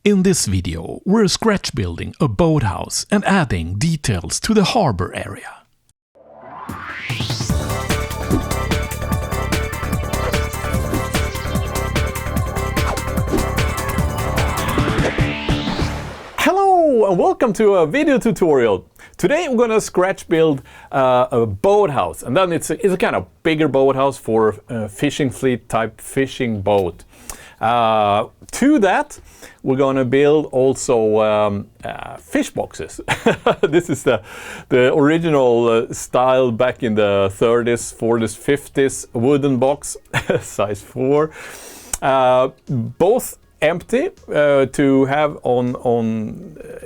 In this video, we're scratch building a boathouse and adding details to the harbor area. Hello and welcome to a video tutorial. Today we're gonna scratch build a boathouse, and then it's a kind of bigger boathouse for a fishing fleet type fishing boat. To that we're gonna build also fish boxes. This is the original style back in the 30s, 40s, 50s wooden box, size 4. Both empty to have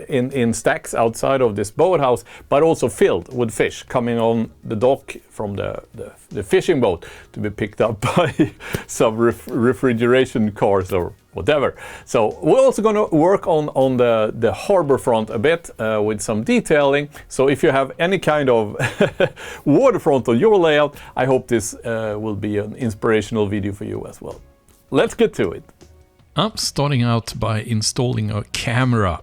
in stacks outside of this boathouse, but also filled with fish coming on the dock from the fishing boat to be picked up by some refrigeration cars or whatever. So we're also going to work on the harbor front a bit with some detailing. So if you have any kind of waterfront on your layout, I hope this will be an inspirational video for you as well. Let's get to it. I'm starting out by installing a camera.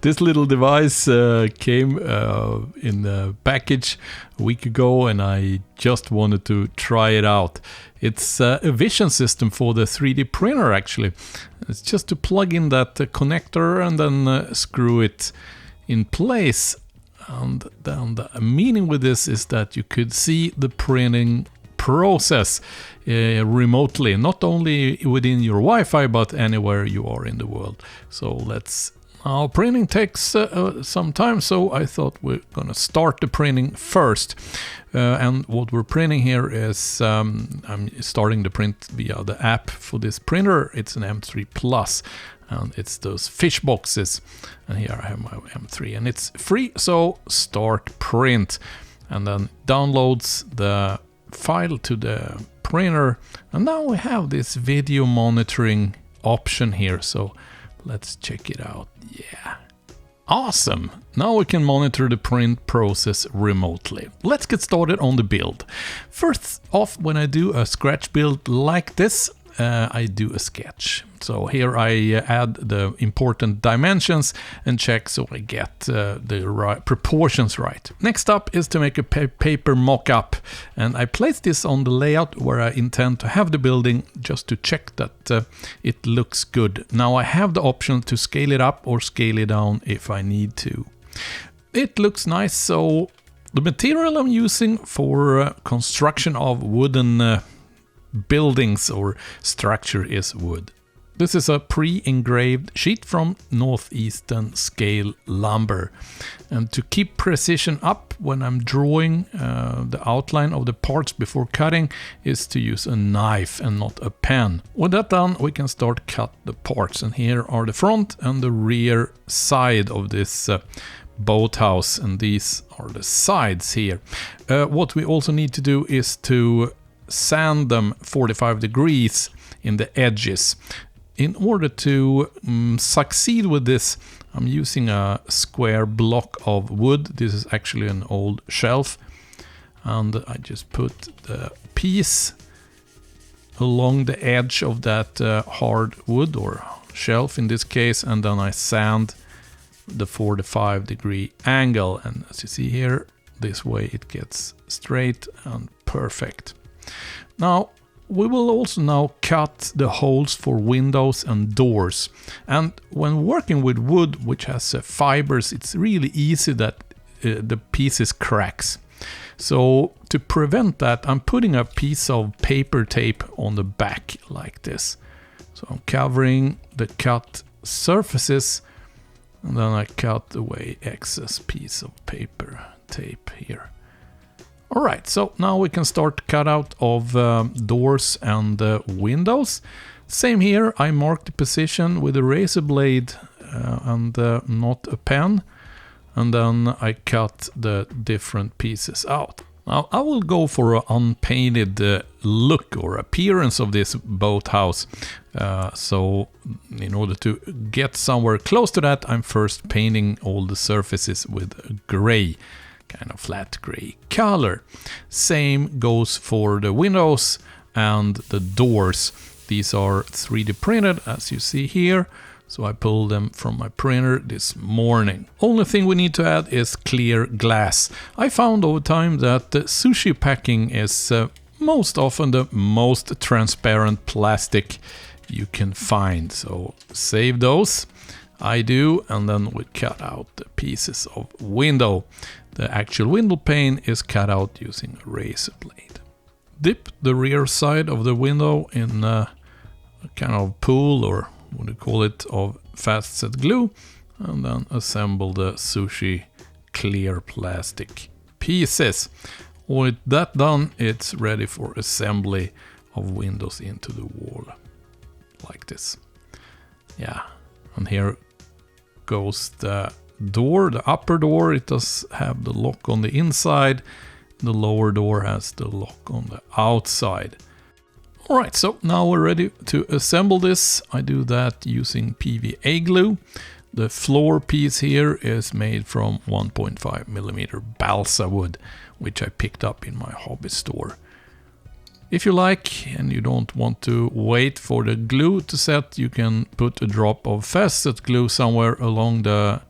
This little device came in the package a week ago, and I just wanted to try it out. It's a vision system for the 3D printer actually. It's just to plug in that connector and then screw it in place. And then the meaning with this is that you could see the printing process remotely, not only within your Wi-Fi but anywhere you are in the world. So now printing takes some time, so I thought we're gonna start the printing first. And what we're printing here is I'm starting the print via the app for this printer. It's an M3 Plus, and it's those fish boxes, and here I have my M3 and it's free. So start print, and then downloads the file to the printer, and now we have this video monitoring option here, so let's check it out. Yeah, awesome. Now we can monitor the print process remotely. Let's get started on the build. First off, when I do a scratch build like this, I do a sketch. So here I add the important dimensions and check so I get the right proportions right. Next up is to make a paper mock-up, and I place this on the layout where I intend to have the building, just to check that it looks good. Now I have the option to scale it up or scale it down if I need to. It looks nice. So the material I'm using for construction of wooden buildings or structure is wood. This is a pre-engraved sheet from Northeastern Scale Lumber, and to keep precision up when I'm drawing the outline of the parts before cutting is to use a knife and not a pen. With that done, we can start cut the parts, and here are the front and the rear side of this boathouse, and these are the sides here. What we also need to do is to sand them 45 degrees in the edges. In order to succeed with this, I'm using a square block of wood. This is actually an old shelf, and I just put the piece along the edge of that hard wood or shelf in this case, and then I sand the 45 degree angle, and as you see here, this way it gets straight and perfect. Now we will also now cut the holes for windows and doors, and when working with wood which has fibers, it's really easy that the pieces cracks. So to prevent that, I'm putting a piece of paper tape on the back like this. So I'm covering the cut surfaces, and then I cut away excess piece of paper tape here. Alright, so now we can start cutout of doors and windows. Same here, I mark the position with a razor blade and not a pen, and then I cut the different pieces out. Now I will go for an unpainted look or appearance of this boathouse. So in order to get somewhere close to that, I'm first painting all the surfaces with gray. Kind of flat gray color. Same goes for the windows and the doors. These are 3D printed, as you see here. So I pulled them from my printer this morning. Only thing we need to add is clear glass. I found over time that sushi packing is most often the most transparent plastic you can find. So save those. I do, and then we cut out the pieces of window. The actual window pane is cut out using a razor blade. Dip the rear side of the window in a kind of pool, or what do you call it, of fast set glue, and then assemble the sushi clear plastic pieces. With that done, it's ready for assembly of windows into the wall, like this. Yeah, and here goes the door, the upper door. It does have the lock on the inside. The lower door has the lock on the outside. Alright, so now we're ready to assemble this. I do that using PVA glue. The floor piece here is made from 1.5mm balsa wood, which I picked up in my hobby store. If you like and you don't want to wait for the glue to set, you can put a drop of fast set glue somewhere along the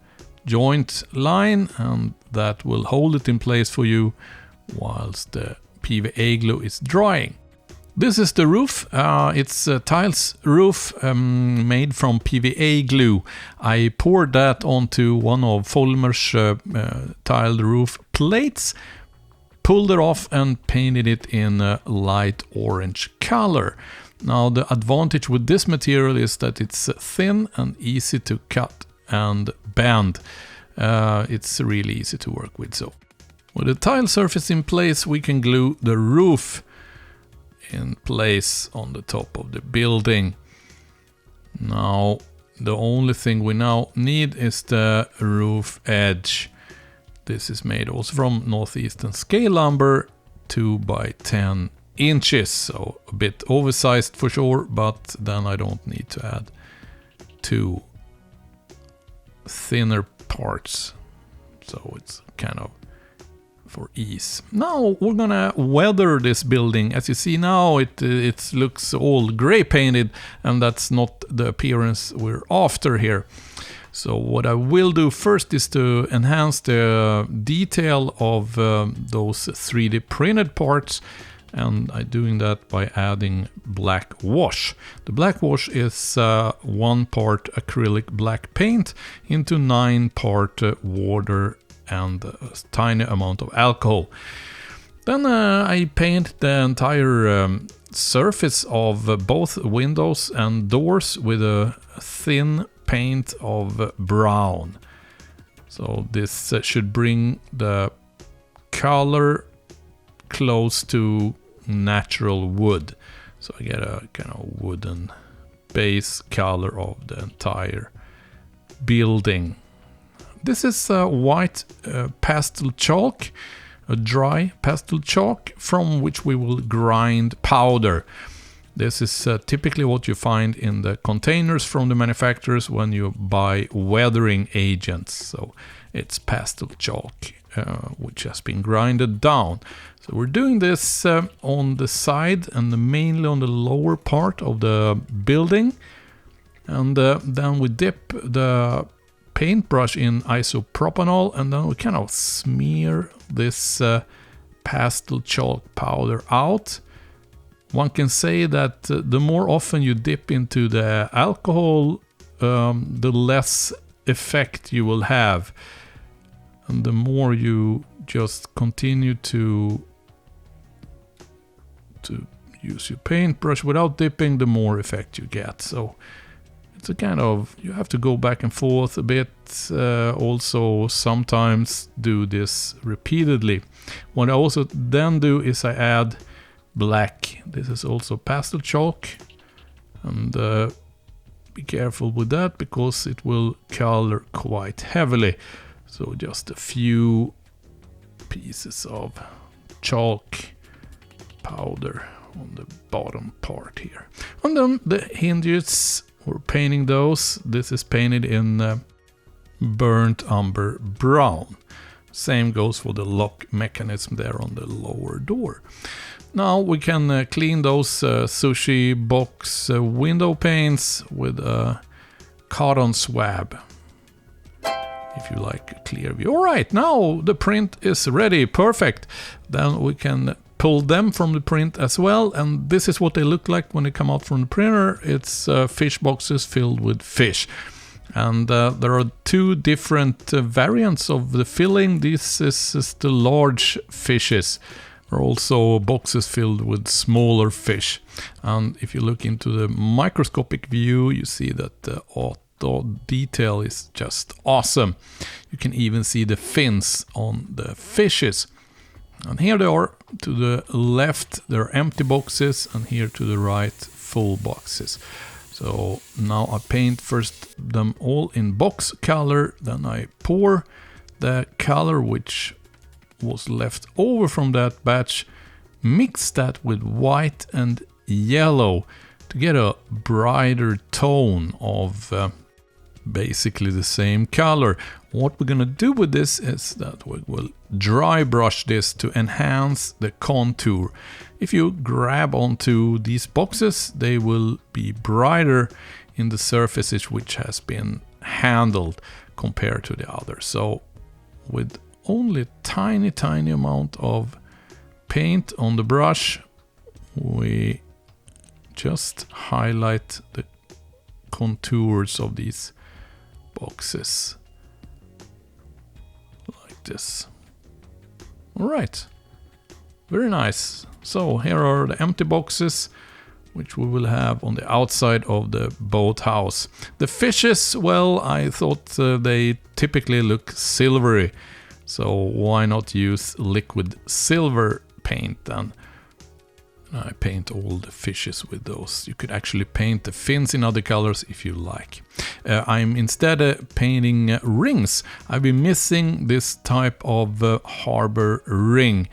joint line, and that will hold it in place for you whilst the PVA glue is drying. This is the roof. It's a tiles roof made from PVA glue. I poured that onto one of Folmer's tiled roof plates, pulled it off and painted it in a light orange color. Now the advantage with this material is that it's thin and easy to cut and bend. It's really easy to work with. So with the tile surface in place, we can glue the roof in place on the top of the building. Now the only thing we now need is the roof edge. This is made also from Northeastern scale lumber, 2 by 10 inches, so a bit oversized for sure, but then I don't need to add 2 thinner parts, so it's kind of for ease. Now we're gonna weather this building. As you see now, it looks all gray painted, and that's not the appearance we're after here. So what I will do first is to enhance the detail of those 3D printed parts, and I'm doing that by adding black wash. The black wash is 1 part acrylic black paint into 9 part water and a tiny amount of alcohol. Then I paint the entire surface of both windows and doors with a thin paint of brown. So this should bring the color close to natural wood. So I get a kind of wooden base color of the entire building. This is white pastel chalk, a dry pastel chalk from which we will grind powder. This is typically what you find in the containers from the manufacturers when you buy weathering agents. So it's pastel chalk, which has been grinded down. So we're doing this on the side and mainly on the lower part of the building. And then we dip the paintbrush in isopropanol, and then we kind of smear this pastel chalk powder out. One can say that the more often you dip into the alcohol, the less effect you will have, and the more you just continue to use your paintbrush without dipping, the more effect you get. So it's a kind of, you have to go back and forth a bit, also sometimes do this repeatedly. What I also then do is I add black. This is also pastel chalk, and be careful with that because it will color quite heavily. So just a few pieces of chalk powder on the bottom part here. And then the hinges, we're painting those. This is painted in burnt umber brown. Same goes for the lock mechanism there on the lower door. Now we can clean those sushi box window panes with a cotton swab, if you like a clear view. All right, now the print is ready, perfect. Then we can pull them from the print as well, and this is what they look like when they come out from the printer. It's fish boxes filled with fish. And there are two different variants of the filling. This is the large fishes. There are also boxes filled with smaller fish. And if you look into the microscopic view, you see that the auto detail is just awesome. You can even see the fins on the fishes. And here they are. To the left, they're empty boxes, and here to the right, full boxes. So now I paint first them all in box color, then I pour the color which was left over from that batch, mix that with white and yellow to get a brighter tone of basically the same color. What we're gonna do with this is that we will dry brush this to enhance the contour. If you grab onto these boxes, they will be brighter in the surfaces which has been handled compared to the others. So with only a tiny amount of paint on the brush, we just highlight the contours of these boxes like this. All right, very nice. So here are the empty boxes which we will have on the outside of the boathouse. The fishes, well, I thought they typically look silvery, so why not use liquid silver paint then? I paint all the fishes with those. You could actually paint the fins in other colors if you like. I'm instead painting rings. I've been missing this type of harbor ring,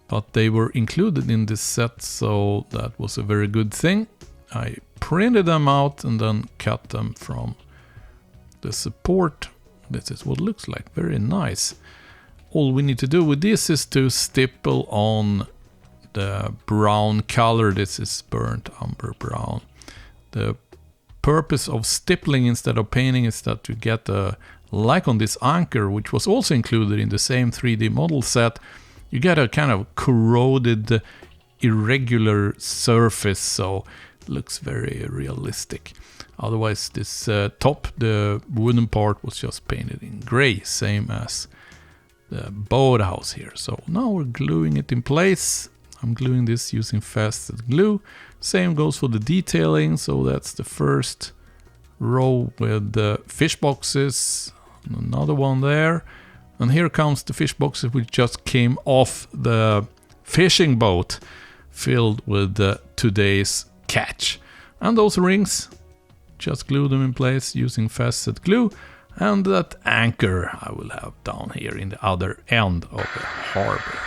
but they were included in this set, so that was a very good thing. I printed them out and then cut them from the support. This is what it looks like, very nice. All we need to do with this is to stipple on the brown color. This is burnt umber brown. The purpose of stippling instead of painting is that you get like on this anchor, which was also included in the same 3D model set, you get a kind of corroded, irregular surface, so it looks very realistic. Otherwise, this top, the wooden part, was just painted in gray, same as the boathouse here. So now we're gluing it in place. I'm gluing this using faceted glue. Same goes for the detailing, so that's the first row with the fish boxes, another one there. And here comes the fish boxes which just came off the fishing boat filled with today's catch. And those rings, just glue them in place using faceted glue. And that anchor I will have down here in the other end of the harbor.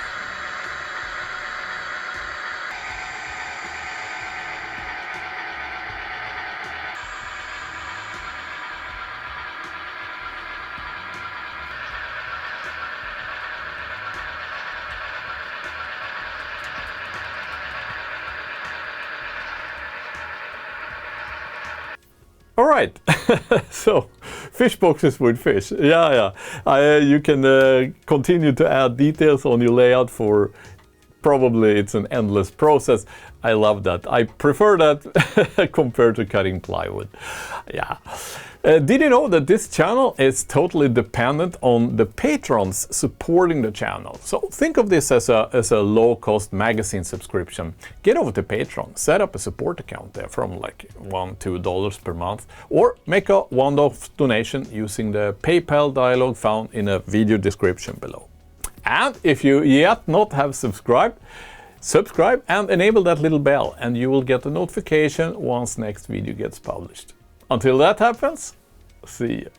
All right, so fish boxes with fish. Yeah. You can continue to add details on your layout for probably it's an endless process. I love that. I prefer that compared to cutting plywood. Yeah. Did you know that this channel is totally dependent on the patrons supporting the channel? So think of this as a low-cost magazine subscription. Get over to Patreon, set up a support account there from like $1-2 per month, or make a one-off donation using the PayPal dialog found in a video description below. And if you yet not have subscribed and enable that little bell, and you will get a notification once next video gets published. Until that happens, see you.